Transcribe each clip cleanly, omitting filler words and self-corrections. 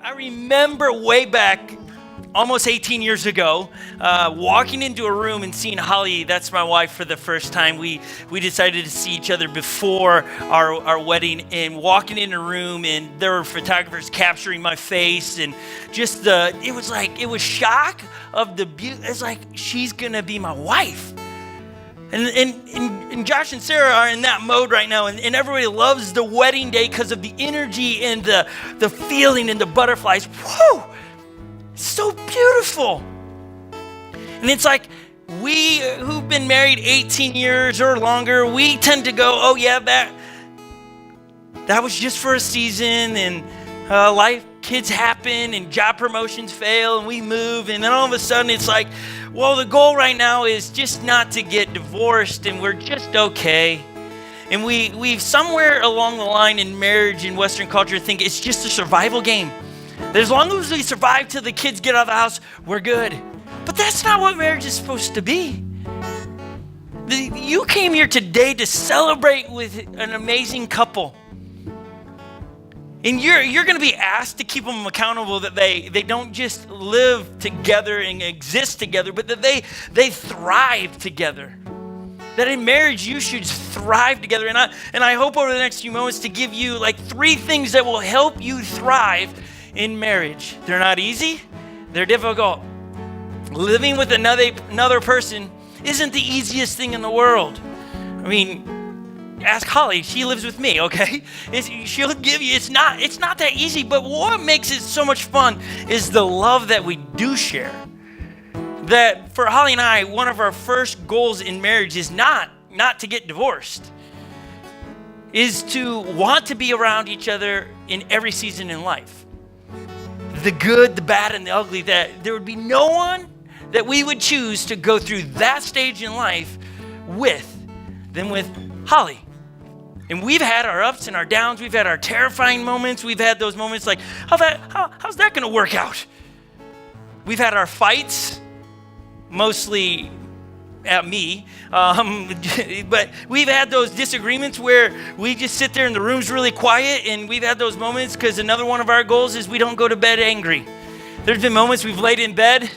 I remember way back, almost 18 years ago, walking into a room and seeing Holly, that's my wife, for the first time. We decided to see each other before our wedding, and walking in a room, and there were photographers capturing my face, and just it was shock of the beauty. It's like, she's gonna be my wife. And Josh and Sarah are in that mode right now, and everybody loves the wedding day because of the energy and the feeling and the butterflies. Whew! So beautiful. And it's like, we who've been married 18 years or longer, we tend to go, oh yeah, that was just for a season, and kids happen, and job promotions fail, and we move, and then all of a sudden it's like, well, the goal right now is just not to get divorced, and we're just okay. And we've somewhere along the line in marriage in Western culture think it's just a survival game. That as long as we survive till the kids get out of the house, we're good. But that's not what marriage is supposed to be. You came here today to celebrate with an amazing couple. And you're going to be asked to keep them accountable, that they don't just live together and exist together, but that they thrive together. That in marriage, you should thrive together. And I hope over the next few moments to give you like 3 things that will help you thrive in marriage. They're not easy. They're difficult. Living with another person isn't the easiest thing in the world. I mean, ask Holly, she lives with me, okay? She'll give you, it's not that easy, but what makes it so much fun is the love that we do share. That for Holly and I, one of our first goals in marriage is not to get divorced, is to want to be around each other in every season in life. The good, the bad, and the ugly, that there would be no one that we would choose to go through that stage in life than with Holly. And we've had our ups and our downs. We've had our terrifying moments. We've had those moments like, how's that going to work out? We've had our fights, mostly at me. But we've had those disagreements where we just sit there and the room's really quiet. And we've had those moments because another one of our goals is we don't go to bed angry. There's been moments we've laid in bed,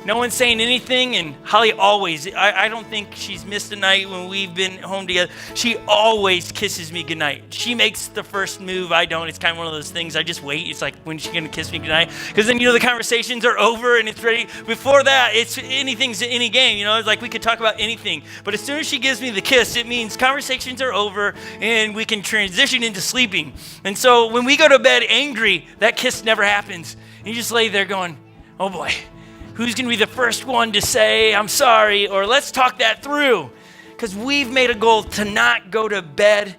no one's saying anything, and Holly always, I don't think she's missed a night when we've been home together. She always kisses me goodnight. She makes the first move, I don't. It's kind of one of those things, I just wait. It's like, when is she going to kiss me goodnight? Because then, the conversations are over and it's ready. Before that, it's anything's any game, It's like we could talk about anything. But as soon as she gives me the kiss, it means conversations are over and we can transition into sleeping. And so when we go to bed angry, that kiss never happens. And you just lay there going, oh boy. Who's going to be the first one to say, I'm sorry, or let's talk that through? Because we've made a goal to not go to bed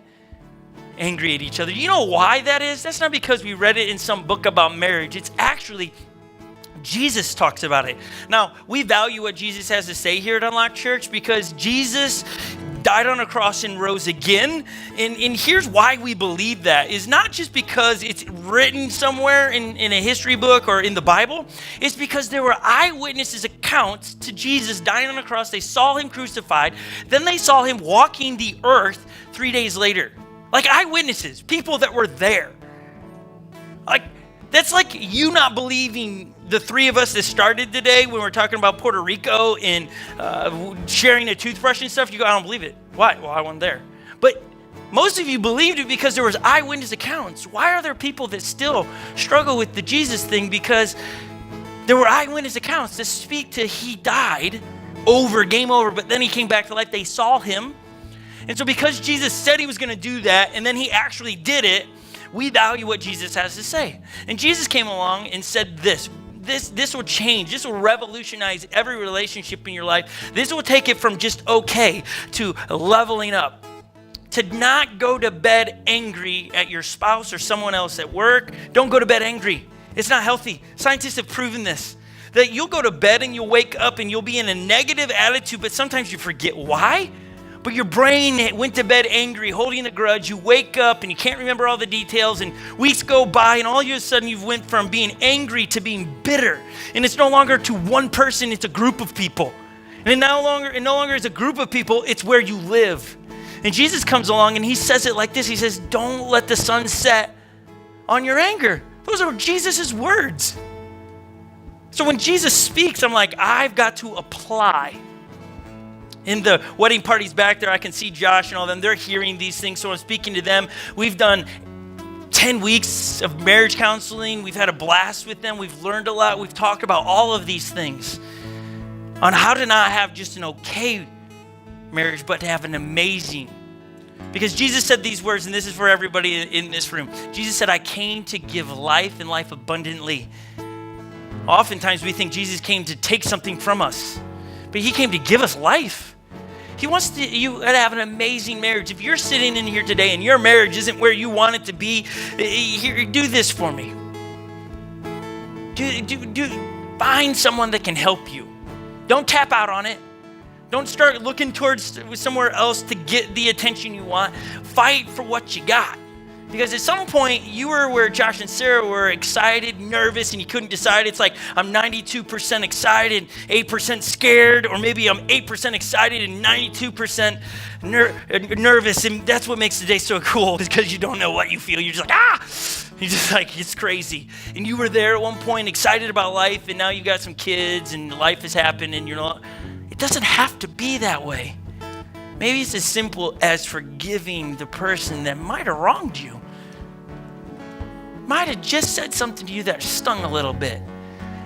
angry at each other. You know why that is? That's not because we read it in some book about marriage. It's actually, Jesus talks about it. Now, we value what Jesus has to say here at Unlocked Church because Jesus died on a cross and rose again. And here's why we believe that. Is not just because it's written somewhere in a history book or in the Bible. It's because there were eyewitnesses accounts to Jesus dying on a cross. They saw him crucified. Then they saw him walking the earth 3 days later. Like eyewitnesses, people that were there. Like, that's like you not believing the 3 of us that started today when we're talking about Puerto Rico and sharing a toothbrush and stuff. You go, I don't believe it. Why? Well, I wasn't there. But most of you believed it because there was eyewitness accounts. Why are there people that still struggle with the Jesus thing? Because there were eyewitness accounts that speak to he died, game over, but then he came back to life. They saw him. And so because Jesus said he was going to do that, and then he actually did it, we value what Jesus has to say. And Jesus came along and said this will change. This will revolutionize every relationship in your life. This will take it from just okay to leveling up. To not go to bed angry at your spouse or someone else at work. Don't go to bed angry. It's not healthy. Scientists have proven this. That you'll go to bed and you'll wake up and you'll be in a negative attitude, but sometimes you forget why. But your brain went to bed angry, holding a grudge. You wake up and you can't remember all the details, and weeks go by, and all of a sudden you went from being angry to being bitter. And it's no longer to one person, it's a group of people. And it no longer is a group of people, it's where you live. And Jesus comes along and he says it like this. He says, don't let the sun set on your anger. Those are Jesus' words. So when Jesus speaks, I'm like, I've got to apply. In the wedding parties back there, I can see Josh and all them. They're hearing these things, so I'm speaking to them. We've done 10 weeks of marriage counseling. We've had a blast with them. We've learned a lot. We've talked about all of these things on how to not have just an okay marriage, but to have an amazing. Because Jesus said these words, and this is for everybody in this room. Jesus said, I came to give life and life abundantly. Oftentimes we think Jesus came to take something from us, but he came to give us life. He wants you to have an amazing marriage. If you're sitting in here today and your marriage isn't where you want it to be, here, do this for me. Find someone that can help you. Don't tap out on it. Don't start looking towards somewhere else to get the attention you want. Fight for what you got. Because at some point, you were where Josh and Sarah were, excited, nervous, and you couldn't decide. It's like, I'm 92% excited, 8% scared, or maybe I'm 8% excited and 92% nervous. And that's what makes the day so cool, is because you don't know what you feel. You're just like, You're just like, it's crazy. And you were there at one point, excited about life, and now you've got some kids, and life has happened, and you're not. It doesn't have to be that way. Maybe it's as simple as forgiving the person that might have wronged you. Might have just said something to you that stung a little bit.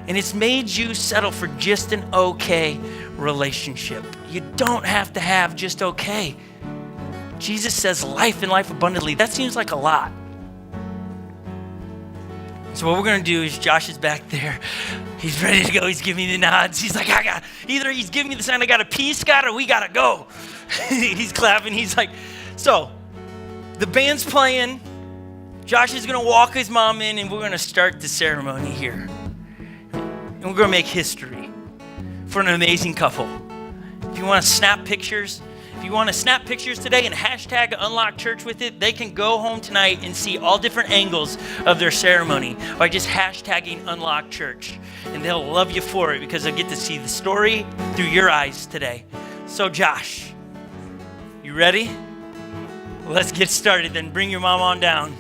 And it's made you settle for just an okay relationship. You don't have to have just okay. Jesus says life and life abundantly. That seems like a lot. So what we're going to do is Josh is back there. He's ready to go. He's giving me the nods. He's like, either he's giving me the sign, I got to pee, Scott, or we got to go. He's clapping. He's like, so the band's playing. Josh is going to walk his mom in, and we're going to start the ceremony here. And we're going to make history for an amazing couple. If you want to snap pictures, today and hashtag Unlock Church with it, they can go home tonight and see all different angles of their ceremony by just hashtagging Unlock Church. And they'll love you for it because they'll get to see the story through your eyes today. So Josh, you ready? Let's get started then. Bring your mom on down.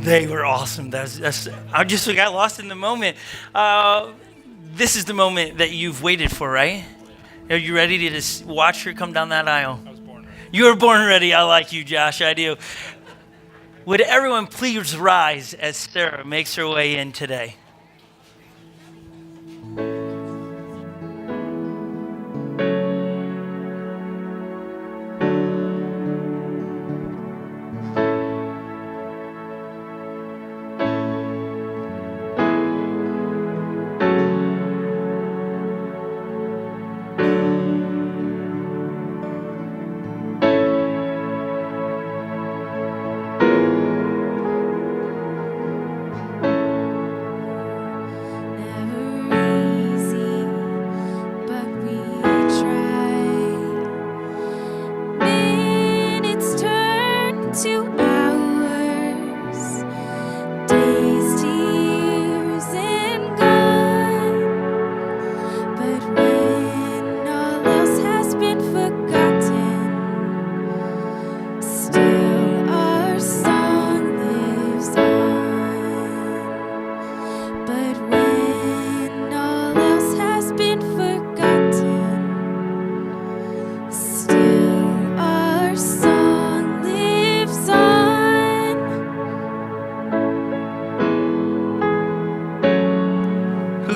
They were awesome. I just got lost in the moment. This is the moment that you've waited for, right? Are you ready to just watch her come down that aisle? I was born ready. You were born ready. I like you, Josh. I do. Would everyone please rise as Sarah makes her way in today?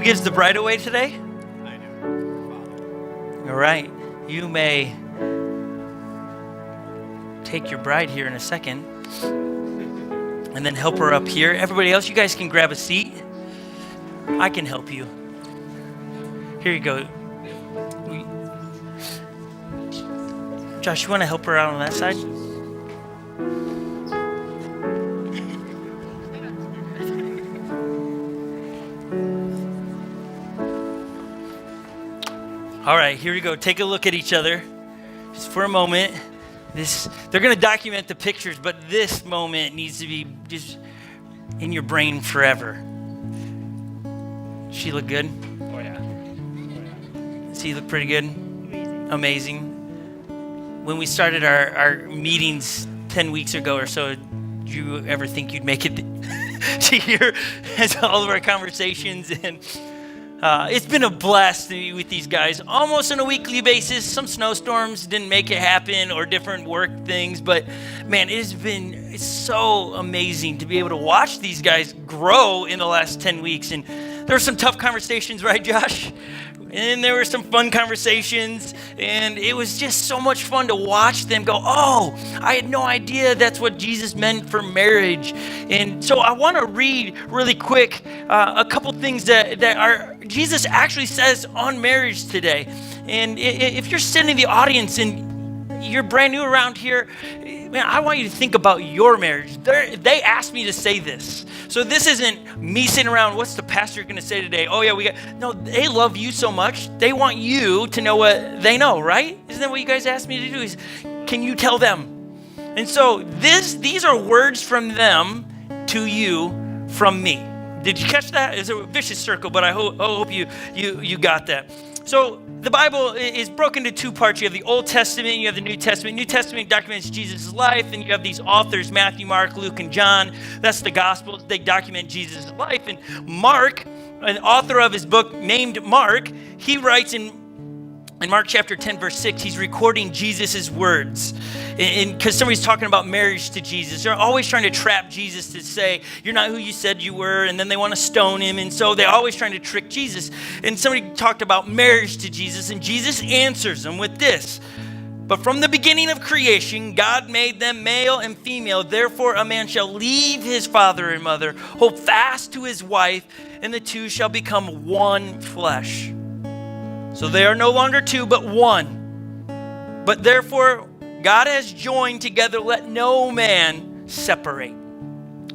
Gives the bride away today? I do. All right. You may take your bride here in a second and then help her up here. Everybody else, you guys can grab a seat. I can help you. Here you go. Josh, you want to help her out on that side? All right, here we go. Take a look at each other just for a moment. They're going to document the pictures, but this moment needs to be just in your brain forever. She look good? Oh, yeah. Does he look pretty good? Amazing. When we started our meetings 10 weeks ago or so, did you ever think you'd make it to hear all of our conversations? And it's been a blast to be with these guys almost on a weekly basis. Some snowstorms didn't make it happen or different work things, but man, it's so amazing to be able to watch these guys grow in the last 10 weeks. And there were some tough conversations, right, Josh? And there were some fun conversations, and it was just so much fun to watch them go, oh, I had no idea that's what Jesus meant for marriage. And so I want to read really quick a couple things that Jesus actually says on marriage today. And if you're sitting in the audience and you're brand new around here, man, I want you to think about your marriage. They asked me to say this. So this isn't me sitting around, what's the pastor going to say today? Oh, yeah, no, they love you so much. They want you to know what they know, right? Isn't that what you guys asked me to do? Is, can you tell them? And so these are words from them to you from me. Did you catch that? It's a vicious circle, but I hope you got that. So the Bible is broken into two parts. You have the Old Testament, you have the New Testament. New Testament documents Jesus' life, and you have these authors, Matthew, Mark, Luke, and John. That's the Gospels. They document Jesus' life. And Mark, an author of his book named Mark, he writes in Mark chapter 10, verse 6, he's recording Jesus' words. Because somebody's talking about marriage to Jesus. They're always trying to trap Jesus to say, you're not who you said you were, and then they want to stone him. And so they're always trying to trick Jesus. And somebody talked about marriage to Jesus, and Jesus answers them with this. But from the beginning of creation, God made them male and female. Therefore, a man shall leave his father and mother, hold fast to his wife, and the two shall become one flesh. So they are no longer two, but one. But therefore, God has joined together, let no man separate.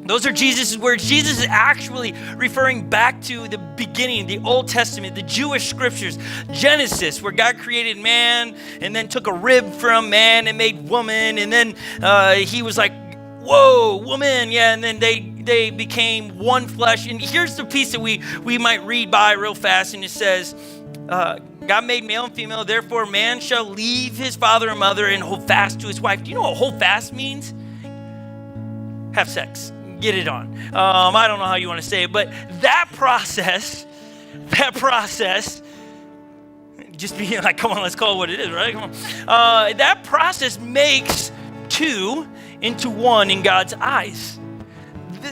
Those are Jesus' words. Jesus is actually referring back to the beginning, the Old Testament, the Jewish scriptures, Genesis, where God created man and then took a rib from man and made woman. And then he was like, whoa, woman, yeah. And then they became one flesh. And here's the piece that we might read by real fast. And it says, God made male and female, therefore man shall leave his father and mother and hold fast to his wife. Do you know what hold fast means? Have sex. get it on. I don't know how you want to say it, but that process, just being like, come on, let's call it what it is, right? Come on. That process makes two into one in God's eyes.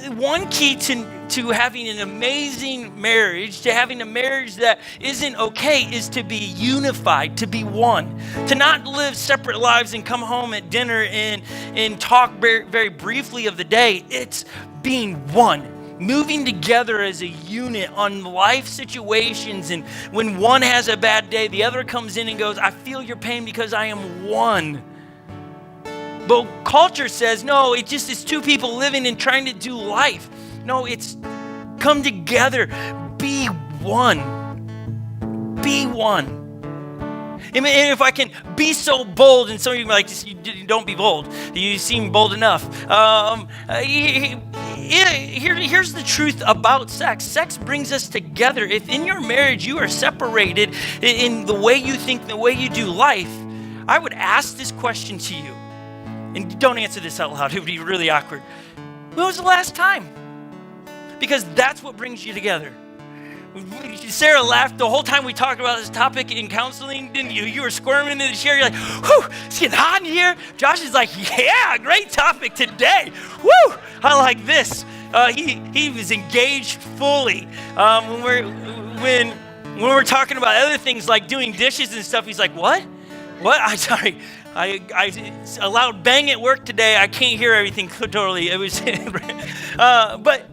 One key to having an amazing marriage, to having a marriage that isn't okay, is to be unified, to be one. To not live separate lives and come home at dinner and talk very, very briefly of the day. It's being one. Moving together as a unit on life situations, and when one has a bad day, the other comes in and goes, I feel your pain because I am one. But culture says, no, it's two people living and trying to do life. No, it's come together, be one. Be one. And if I can be so bold, and some of you are like, you don't be bold. You seem bold enough. Here's the truth about sex. Sex brings us together. If in your marriage you are separated in the way you think, the way you do life, I would ask this question to you. And don't answer this out loud. It would be really awkward. When was the last time? Because that's what brings you together. Sarah laughed the whole time we talked about this topic in counseling, didn't you? You were squirming in the chair. You're like, whew, it's getting hot in here. Josh is like, yeah, great topic today. Whew, I like this. He was engaged fully. When we're talking about other things like doing dishes and stuff, he's like, what? What? I'm sorry. I allowed bang at work today. I can't hear everything totally. It was, but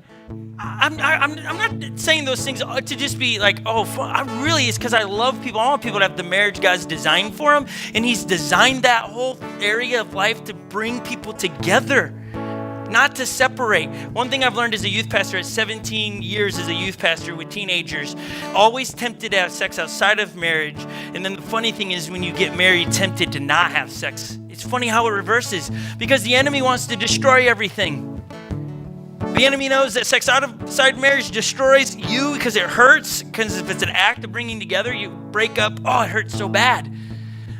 I'm not saying those things to just be like, oh, it's because I love people. I want people to have the marriage God's designed for them, and He's designed that whole area of life to bring people together, not to separate. One thing I've learned as a youth pastor, at 17 years as a youth pastor with teenagers, always tempted to have sex outside of marriage. And then the funny thing is, when you get married, tempted to not have sex. It's funny how it reverses, because the enemy wants to destroy everything. The enemy knows that sex outside marriage destroys you because it hurts, because if it's an act of bringing together, you break up, oh, it hurts so bad.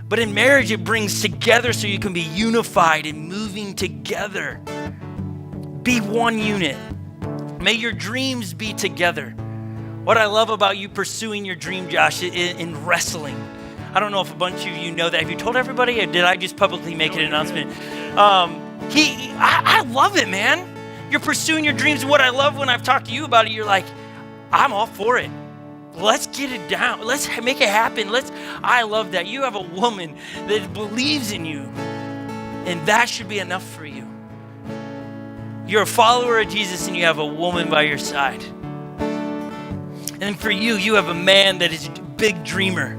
But in marriage, it brings together so you can be unified and moving together. Be one unit. May your dreams be together. What I love about you pursuing your dream, Josh, in wrestling. I don't know if a bunch of you know that. Have you told everybody, or did I just publicly make an announcement? I love it, man. You're pursuing your dreams. And what I love when I've talked to you about it, you're like, I'm all for it. Let's get it down. Let's make it happen. I love that. You have a woman that believes in you, and that should be enough for you. You're a follower of Jesus, and you have a woman by your side. And for you, you have a man that is a big dreamer.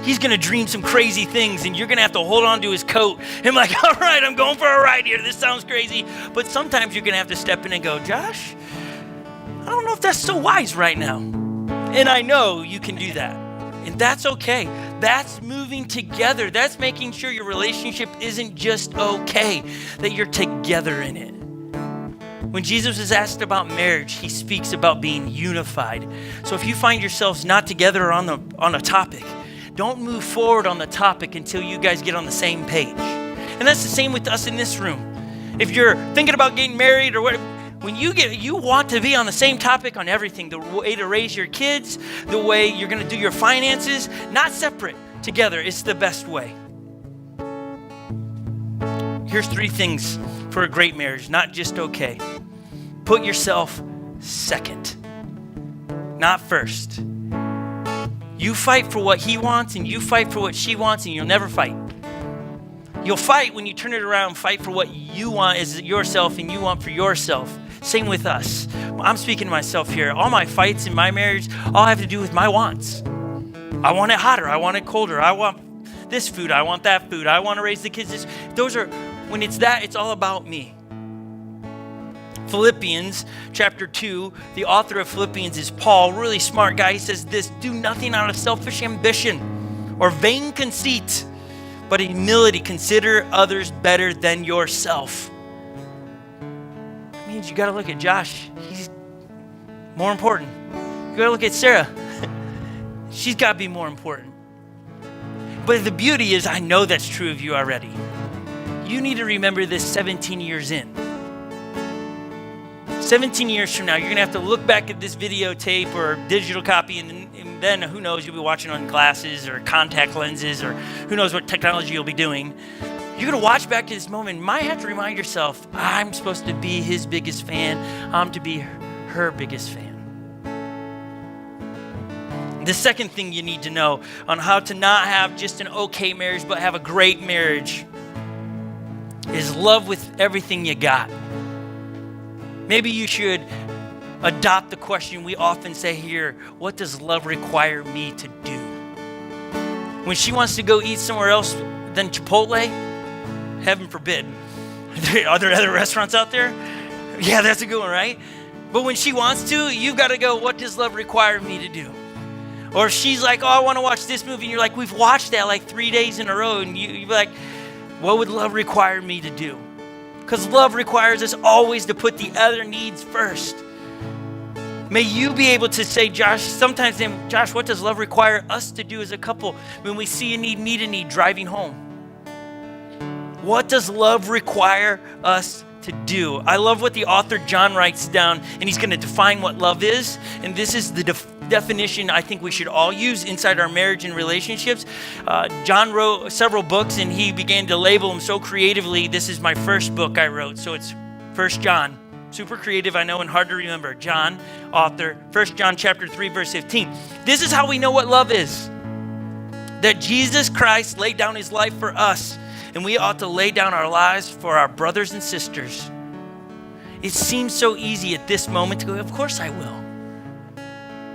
He's going to dream some crazy things, and you're going to have to hold on to his coat. And like, all right, I'm going for a ride here. This sounds crazy. But sometimes you're going to have to step in and go, Josh, I don't know if that's so wise right now. And I know you can do that. And that's okay. That's moving together. That's making sure your relationship isn't just okay, that you're together in it. When Jesus is asked about marriage, he speaks about being unified. So if you find yourselves not together on a topic, don't move forward on the topic until you guys get on the same page. And that's the same with us in this room. If you're thinking about getting married or what, when you want to be on the same topic on everything, the way to raise your kids, the way you're going to do your finances, not separate, together. It's the best way. Here's 3 things for a great marriage, not just okay. Put yourself second, not first. You fight for what he wants, and you fight for what she wants, and you'll never fight. You'll fight when you turn it around and fight for what you want as yourself and you want for yourself. Same with us. I'm speaking to myself here. All my fights in my marriage all have to do with my wants. I want it hotter. I want it colder. I want this food. I want that food. I want to raise the kids. When it's that, it's all about me. Philippians chapter 2, the author of Philippians is Paul, really smart guy. He says this: do nothing out of selfish ambition or vain conceit, but in humility consider others better than yourself. That means you got to look at Josh. He's more important. You got to look at Sarah. She's got to be more important. But the beauty is, I know that's true of you already. You need to remember this 17 years in. 17 years from now, you're going to have to look back at this videotape or digital copy, and then who knows, you'll be watching on glasses or contact lenses, or who knows what technology you'll be doing. You're going to watch back to this moment. You might have to remind yourself, I'm supposed to be his biggest fan. I'm to be her biggest fan. The second thing you need to know on how to not have just an okay marriage, but have a great marriage, is love with everything you got. Maybe you should adopt the question we often say here, what does love require me to do? When she wants to go eat somewhere else than Chipotle, heaven forbid. Are there other restaurants out there? Yeah, that's a good one, right? But when she wants to, you've got to go, what does love require me to do? Or if she's like, oh, I want to watch this movie, and you're like, we've watched that like 3 days in a row, and you're like, what would love require me to do? Because love requires us always to put the other needs first. May you be able to say, Josh, sometimes then, Josh, what does love require us to do as a couple when we see a need, meet a need, driving home? What does love require us to do? I love what the author John writes down, and he's going to define what love is. And this is the definition I think we should all use inside our marriage and relationships. John wrote several books, and he began to label them so creatively. This is my first book I wrote, so it's 1 John. Super creative, I know, and hard to remember. John, author, 1 John chapter 3, verse 15. This is how we know what love is. That Jesus Christ laid down his life for us, and we ought to lay down our lives for our brothers and sisters. It seems so easy at this moment to go, of course I will.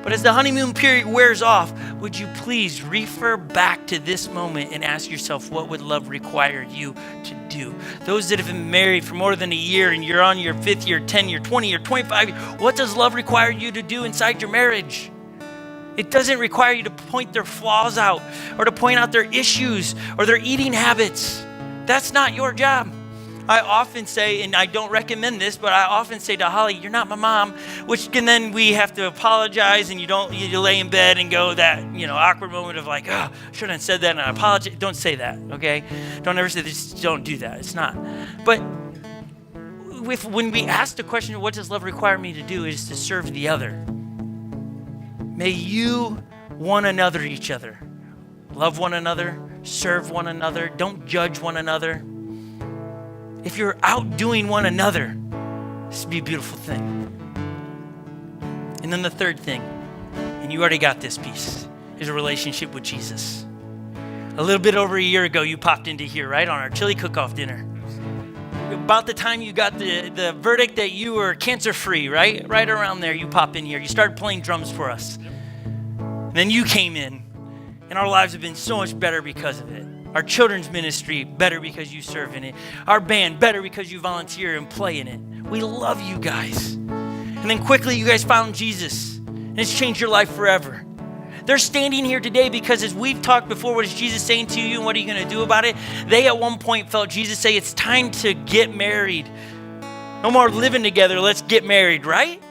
But as the honeymoon period wears off, would you please refer back to this moment and ask yourself, what would love require you to do? Those that have been married for more than a year and you're on your 5th year, 10 year, 20 year, 25 year, what does love require you to do inside your marriage? It doesn't require you to point their flaws out or to point out their issues or their eating habits. That's not your job. I often say, and I don't recommend this, but I often say to Holly, you're not my mom, which can then we have to apologize, and you lay in bed and go that, awkward moment of like, oh, shouldn't have said that, and I apologize. Don't say that, okay? Don't ever say this, don't do that. It's not. But when we ask the question, what does love require me to do, is to serve the other. May you one another each other. Love one another, serve one another, don't judge one another. If you're outdoing one another, this would be a beautiful thing. And then the third thing, and you already got this piece, is a relationship with Jesus. A little bit over a year ago, you popped into here, right, on our chili cook-off dinner. About the time you got the verdict that you were cancer-free, right? Right around there, you pop in here. You started playing drums for us. And then you came in, and our lives have been so much better because of it. Our children's ministry, better because you serve in it. Our band, better because you volunteer and play in it. We love you guys. And then quickly, you guys found Jesus, and it's changed your life forever. They're standing here today because as we've talked before, what is Jesus saying to you and what are you going to do about it? They at one point felt Jesus say, it's time to get married. No more living together, let's get married, right?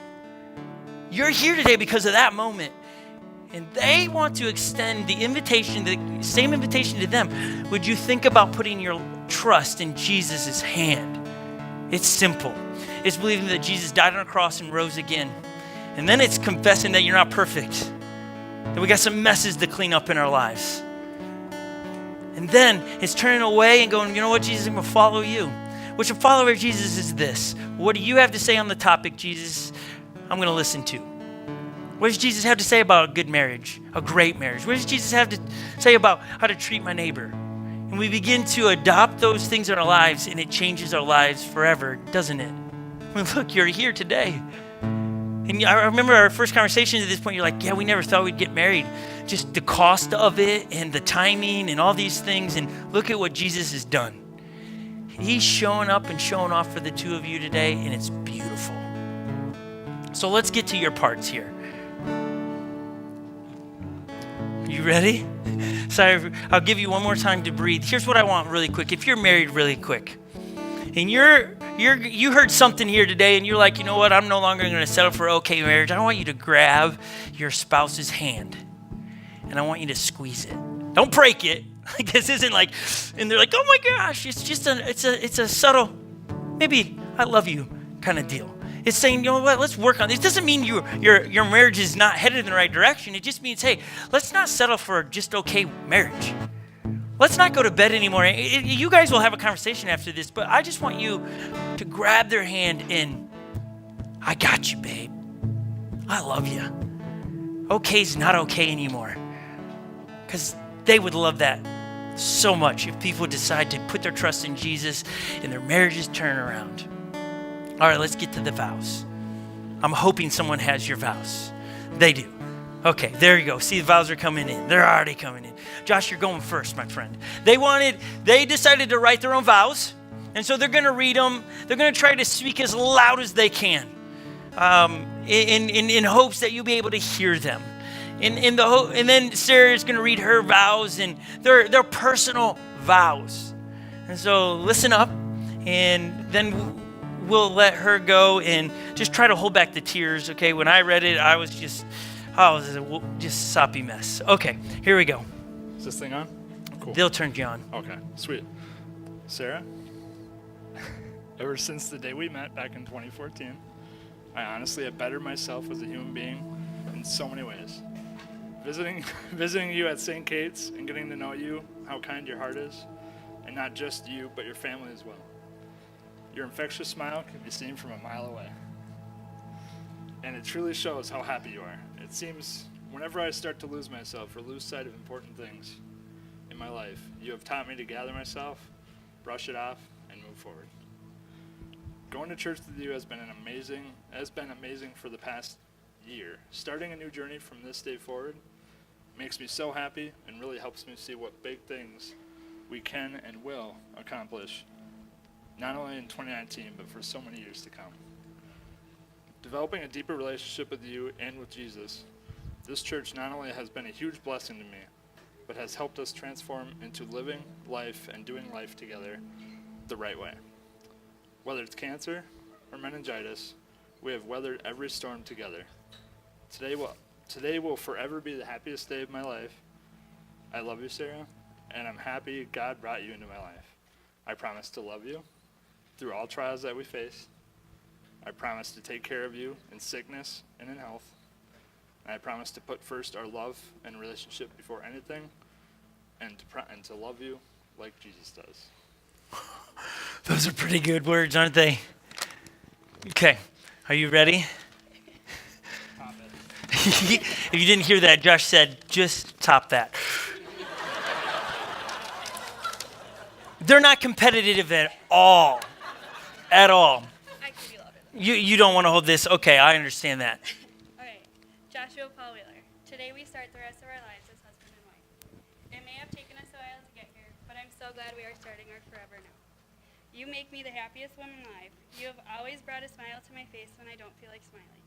You're here today because of that moment. And they want to extend the invitation, the same invitation to them. Would you think about putting your trust in Jesus' hand? It's simple. It's believing that Jesus died on a cross and rose again. And then it's confessing that you're not perfect. That we got some messes to clean up in our lives. And then it's turning away and going, you know what, Jesus, I'm going to follow you. Which a follower of Jesus is this. What do you have to say on the topic, Jesus? I'm going to listen to. What does Jesus have to say about a good marriage, a great marriage? What does Jesus have to say about how to treat my neighbor? And we begin to adopt those things in our lives, and it changes our lives forever, doesn't it? I mean, look, you're here today. And I remember our first conversation at this point, you're like, yeah, we never thought we'd get married. Just the cost of it and the timing and all these things. And look at what Jesus has done. He's showing up and showing off for the two of you today, and it's beautiful. So let's get to your parts here. You ready? Sorry, I'll give you one more time to breathe. Here's what I want really quick. If you're married really quick, and you heard something here today, and you're like, you know what? I'm no longer going to settle for okay marriage. I want you to grab your spouse's hand, and I want you to squeeze it. Don't break it. Like this isn't like, and they're like, oh my gosh, it's just it's a subtle, maybe I love you kind of deal. It's saying, you know what, let's work on this. It doesn't mean your marriage is not headed in the right direction. It just means, hey, let's not settle for just okay marriage. Let's not go to bed anymore. You guys will have a conversation after this, but I just want you to grab their hand and, I got you, babe. I love you. Okay's not okay anymore. Because they would love that so much if people decide to put their trust in Jesus and their marriages turn around. All right, let's get to the vows. I'm hoping someone has your vows. They do. Okay, there you go. See, the vows are coming in. They're already coming in. Josh, you're going first, my friend. They decided to write their own vows, and so they're going to read them. They're going to try to speak as loud as they can, in hopes that you'll be able to hear them. And then Sarah is going to read her vows, and they're personal vows. And so listen up, and then we'll let her go and just try to hold back the tears. Okay, when I read it, I was just a soppy mess. Okay, here we go. Is this thing on? Cool. They'll turn you on. Okay, sweet. Sarah, ever since the day we met back in 2014, I honestly have bettered myself as a human being in so many ways. Visiting you at St. Kate's and getting to know you, how kind your heart is, and not just you, but your family as well. Your infectious smile can be seen from a mile away. And it truly shows how happy you are. It seems whenever I start to lose myself or lose sight of important things in my life, you have taught me to gather myself, brush it off, and move forward. Going to church with you has been amazing for the past year. Starting a new journey from this day forward makes me so happy and really helps me see what big things we can and will accomplish, not only in 2019, but for so many years to come. Developing a deeper relationship with you and with Jesus, this church not only has been a huge blessing to me, but has helped us transform into living life and doing life together the right way. Whether it's cancer or meningitis, we have weathered every storm together. Today will forever be the happiest day of my life. I love you, Sarah, and I'm happy God brought you into my life. I promise to love you through all trials that we face. I promise to take care of you in sickness and in health. And I promise to put first our love and relationship before anything, and to love you like Jesus does. Those are pretty good words, aren't they? Okay, are you ready? Top it. If you didn't hear that, Josh said, just top that. They're not competitive at all. At all. I could be louder. You don't want to hold this. Okay, I understand that. Okay, Joshua Paul Wheeler. Today we start the rest of our lives as husband and wife. It may have taken us a while to get here, but I'm so glad we are starting our forever now. You make me the happiest woman alive. You have always brought a smile to my face when I don't feel like smiling.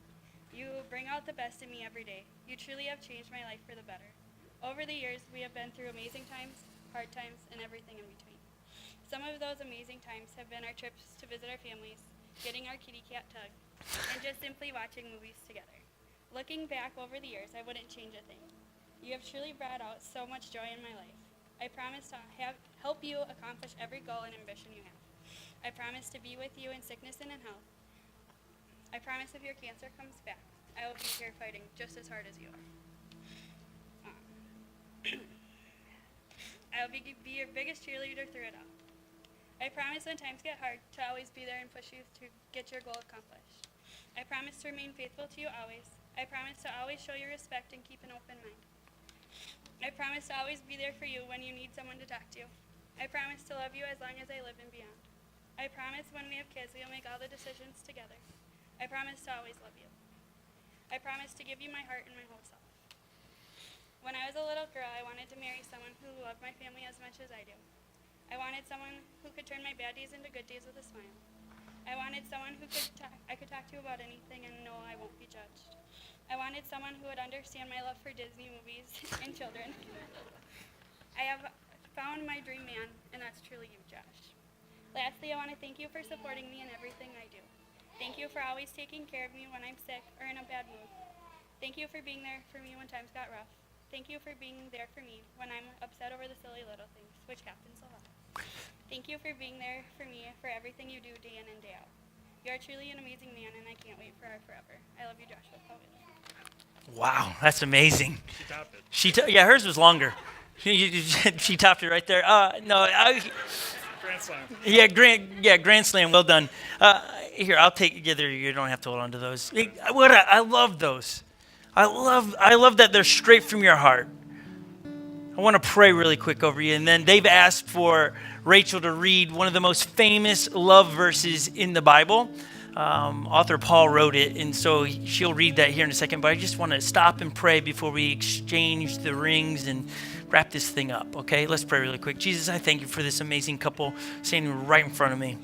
You bring out the best in me every day. You truly have changed my life for the better. Over the years, we have been through amazing times, hard times, and everything in between. Some of those amazing times have been our trips to visit our families, getting our kitty cat tug, and just simply watching movies together. Looking back over the years, I wouldn't change a thing. You have truly brought out so much joy in my life. I promise to help you accomplish every goal and ambition you have. I promise to be with you in sickness and in health. I promise if your cancer comes back, I will be here fighting just as hard as you are. I will be your biggest cheerleader through it all. I promise when times get hard to always be there and push you to get your goal accomplished. I promise to remain faithful to you always. I promise to always show you respect and keep an open mind. I promise to always be there for you when you need someone to talk to. I promise to love you as long as I live and beyond. I promise when we have kids, we will make all the decisions together. I promise to always love you. I promise to give you my heart and my whole self. When I was a little girl, I wanted to marry someone who loved my family as much as I do. I wanted someone who could turn my bad days into good days with a smile. I wanted someone who I could talk to about anything and know I won't be judged. I wanted someone who would understand my love for Disney movies and children. I have found my dream man, and that's truly you, Josh. Lastly, I want to thank you for supporting me in everything I do. Thank you for always taking care of me when I'm sick or in a bad mood. Thank you for being there for me when times got rough. Thank you for being there for me when I'm upset over the silly little things, which happens a lot. Thank you for being there for me for everything you do day in and day out. You are truly an amazing man, and I can't wait for our forever. I love you, Joshua. Wow, that's amazing. She topped it. Yeah, hers was longer. She topped it right there. Grand slam. Grand slam. Well done. Here, I'll take. Yeah, there. You don't have to hold on to those. I love those. I love that they're straight from your heart. I want to pray really quick over you, and then they've asked for Rachel to read one of the most famous love verses in the Bible. Author Paul wrote it, and so she'll read that here in a second, but I just want to stop and pray before we exchange the rings and wrap this thing up, okay? Let's pray really quick. Jesus, I thank you for this amazing couple standing right in front of me.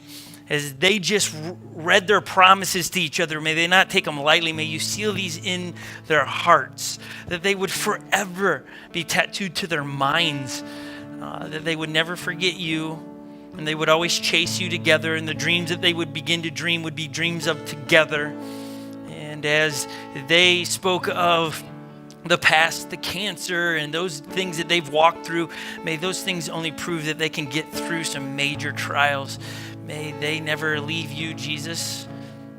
As they just read their promises to each other, may they not take them lightly. May you seal these in their hearts, that they would forever be tattooed to their minds, that they would never forget you, and they would always chase you together, and the dreams that they would begin to dream would be dreams of together. And as they spoke of the past, the cancer, and those things that they've walked through, may those things only prove that they can get through some major trials. May they never leave you, Jesus.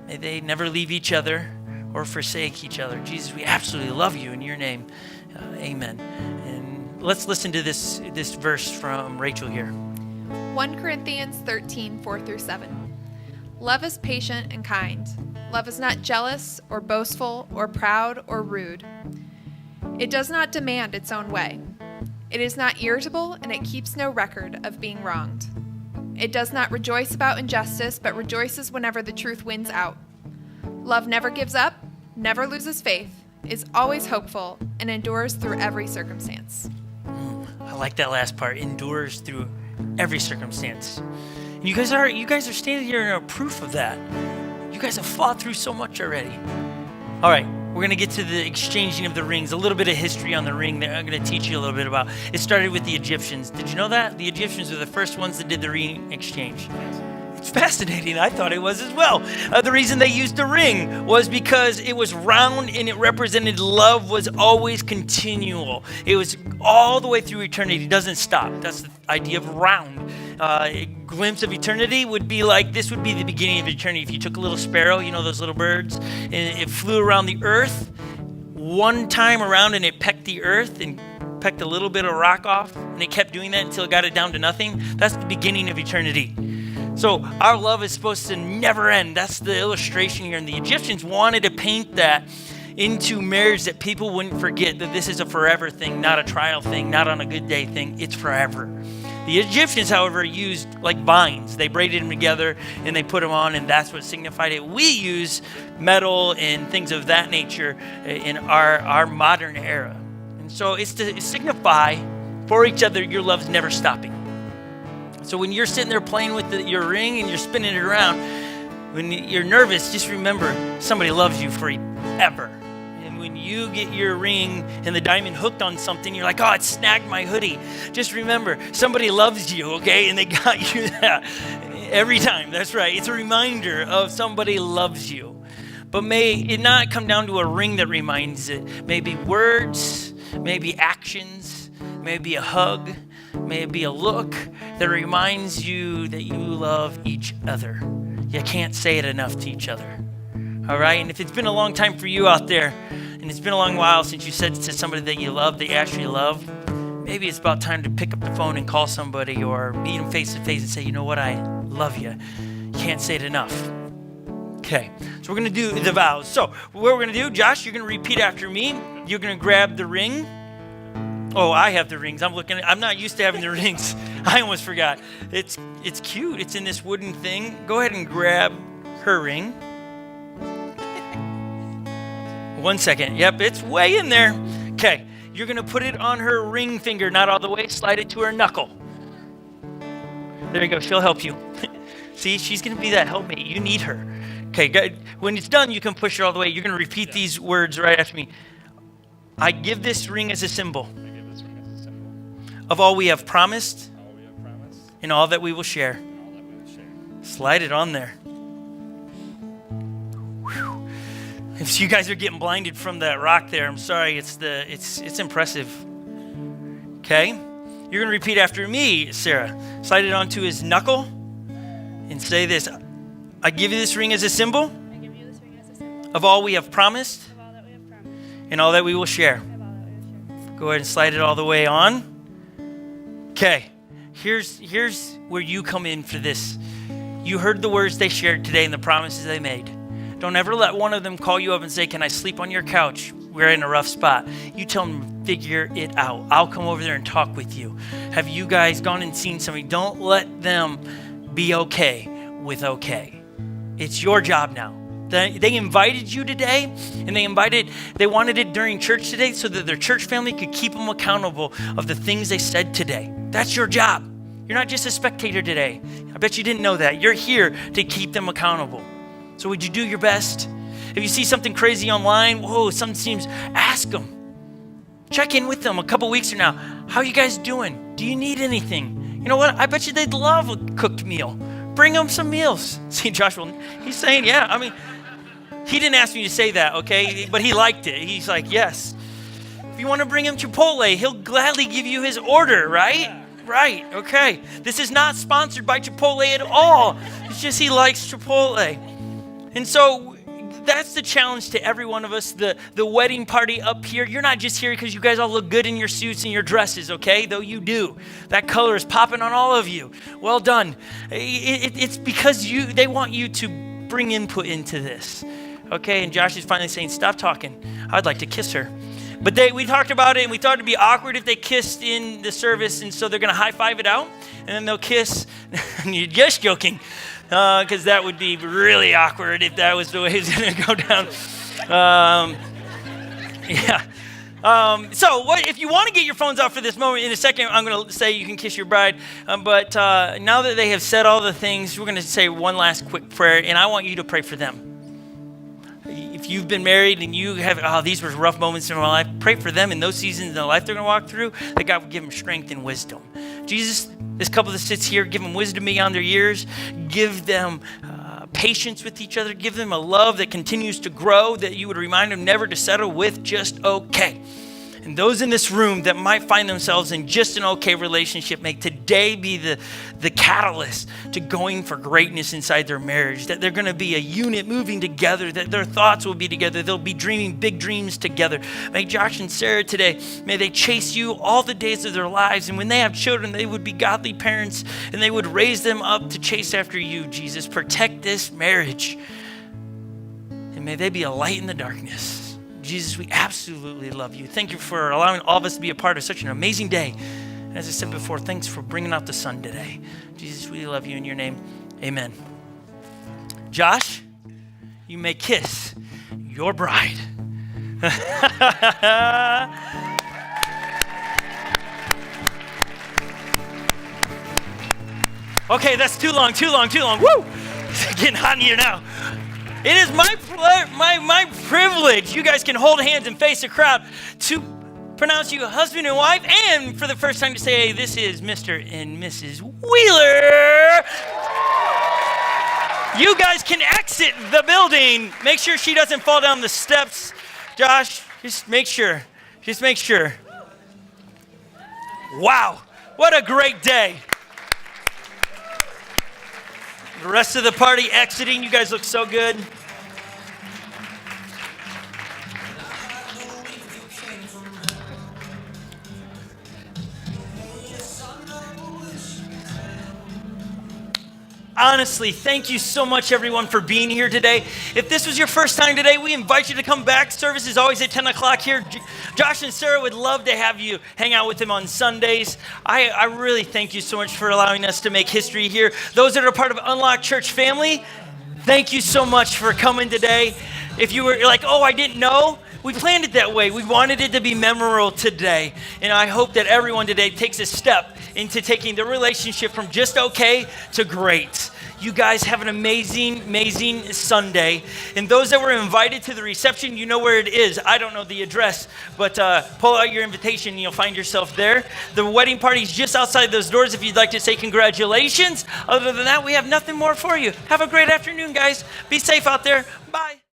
May they never leave each other or forsake each other. Jesus, we absolutely love you in your name. Amen. And let's listen to this verse from Rachel here. 1 Corinthians 13, 4-7. Love is patient and kind. Love is not jealous or boastful or proud or rude. It does not demand its own way. It is not irritable, and it keeps no record of being wronged. It does not rejoice about injustice, but rejoices whenever the truth wins out. Love never gives up, never loses faith, is always hopeful, and endures through every circumstance. I like that last part, endures through every circumstance. And you guys are standing here and are proof of that. You guys have fought through so much already. All right, we're going to get to the exchanging of the rings, a little bit of history on the ring that I'm going to teach you a little bit about. It started with the Egyptians. Did you know that? The Egyptians were the first ones that did the ring exchange. It's fascinating. I thought it was as well. The reason they used the ring was because it was round and it represented love was always continual. It was all the way through eternity. It doesn't stop. That's the idea of round. A glimpse of eternity would be like, this would be the beginning of eternity. If you took a little sparrow, you know those little birds, and it flew around the earth one time around and it pecked the earth and pecked a little bit of rock off, and it kept doing that until it got it down to nothing. That's the beginning of eternity. So our love is supposed to never end. That's the illustration here. And the Egyptians wanted to paint that into marriage, that people wouldn't forget that this is a forever thing, not a trial thing, not on a good day thing. It's forever. The Egyptians, however, used like vines. They braided them together and they put them on, and that's what signified it. We use metal and things of that nature in our modern era. And so it's to signify for each other your love's never stopping. So when you're sitting there playing with your ring and you're spinning it around, when you're nervous, just remember somebody loves you forever. And when you get your ring and the diamond hooked on something, you're like, oh, it snagged my hoodie. Just remember, somebody loves you, okay? And they got you that every time. That's right. It's a reminder of somebody loves you. But may it not come down to a ring that reminds it. Maybe words, maybe actions, maybe a hug, maybe a look that reminds you that you love each other. You can't say it enough to each other. All right? And if it's been a long time for you out there, and it's been a long while since you said to somebody that you love, that you actually love, maybe it's about time to pick up the phone and call somebody or meet them face to face and say, you know what, I love you. You can't say it enough. Okay, so we're going to do the vows. So what we're going to do, Josh, you're going to repeat after me. You're going to grab the ring. Oh, I have the rings. I'm not used to having the rings. I almost forgot. It's cute. It's in this wooden thing. Go ahead and grab her ring. 1 second. Yep, it's way in there. Okay, you're going to put it on her ring finger, not all the way. Slide it to her knuckle. There you go. She'll help you. See, she's going to be that helpmate. You need her. Okay, good. When it's done, you can push her all the way. You're going to repeat these words right after me. I give this ring as a symbol of all we have promised and all that we will share. Slide it on there. Whew. If you guys are getting blinded from that rock there, I'm sorry. It's impressive. Okay? You're going to repeat after me, Sarah. Slide it onto his knuckle and say this. I give you this ring as a symbol I give you this ring as a symbol of all we have promised of all that we have promised and all that we will share. and of all that we will share. Go ahead and slide it all the way on. Okay, here's where you come in for this. You heard the words they shared today and the promises they made. Don't ever let one of them call you up and say, can I sleep on your couch? We're in a rough spot. You tell them, figure it out. I'll come over there and talk with you. Have you guys gone and seen somebody? Don't let them be okay with okay. It's your job now. They invited you today, and they wanted it during church today so that their church family could keep them accountable of the things they said today. That's your job. You're not just a spectator today. I bet you didn't know that. You're here to keep them accountable. So would you do your best? If you see something crazy online, something seems, ask them. Check in with them a couple weeks from now. How are you guys doing? Do you need anything? You know what? I bet you they'd love a cooked meal. Bring them some meals. See, Joshua, he's saying, yeah. I mean, he didn't ask me to say that, okay? But he liked it. He's like, yes. If you want to bring him Chipotle, he'll gladly give you his order, right? Right, okay. This is not sponsored by Chipotle at all. It's just he likes Chipotle. And so that's the challenge to every one of us. The wedding party up here, you're not just here because you guys all look good in your suits and your dresses, okay? Though you do. That color is popping on all of you. Well done. It's because they want you to bring input into this. Okay, and Josh is finally saying, stop talking. I'd like to kiss her. But we talked about it, and we thought it'd be awkward if they kissed in the service, and so they're going to high-five it out, and then they'll kiss. And you're just joking, because that would be really awkward if that was the way it's going to go down. So if you want to get your phones out for this moment, in a second, I'm going to say you can kiss your bride. But now that they have said all the things, we're going to say one last quick prayer, and I want you to pray for them. If you've been married and you have, these were rough moments in my life, pray for them in those seasons in their life they're going to walk through, that God will give them strength and wisdom. Jesus, this couple that sits here, give them wisdom beyond their years, give them patience with each other, give them a love that continues to grow, that you would remind them never to settle with just okay. And those in this room that might find themselves in just an okay relationship, may today be the catalyst to going for greatness inside their marriage, that they're going to be a unit moving together, that their thoughts will be together. They'll be dreaming big dreams together. May Josh and Sarah today, may they chase you all the days of their lives. And when they have children, they would be godly parents and they would raise them up to chase after you, Jesus. Protect this marriage. And may they be a light in the darkness. Jesus, we absolutely love you. Thank you for allowing all of us to be a part of such an amazing day. And as I said before, thanks for bringing out the sun today. Jesus, we love you in your name. Amen. Josh, you may kiss your bride. Okay, that's too long. Woo! It's getting hot in here now. It is my privilege. You guys can hold hands and face the crowd to pronounce you husband and wife, and for the first time to say, this is Mr. and Mrs. Wheeler. You guys can exit the building. Make sure she doesn't fall down the steps. Josh, just make sure. Wow, what a great day. The rest of the party exiting. You guys look so good. Honestly, thank you so much, everyone, for being here today. If this was your first time today, we invite you to come back. Service is always at 10 o'clock here. Josh and Sarah would love to have you hang out with them on Sundays. I really thank you so much for allowing us to make history here. Those that are part of Unlocked Church family, thank you so much for coming today. If you were like, I didn't know, we planned it that way. We wanted it to be memorable today. And I hope that everyone today takes a step into taking the relationship from just okay to great. You guys have an amazing, amazing Sunday. And those that were invited to the reception, you know where it is. I don't know the address, but pull out your invitation and you'll find yourself there. The wedding party is just outside those doors if you'd like to say congratulations. Other than that, we have nothing more for you. Have a great afternoon, guys. Be safe out there. Bye.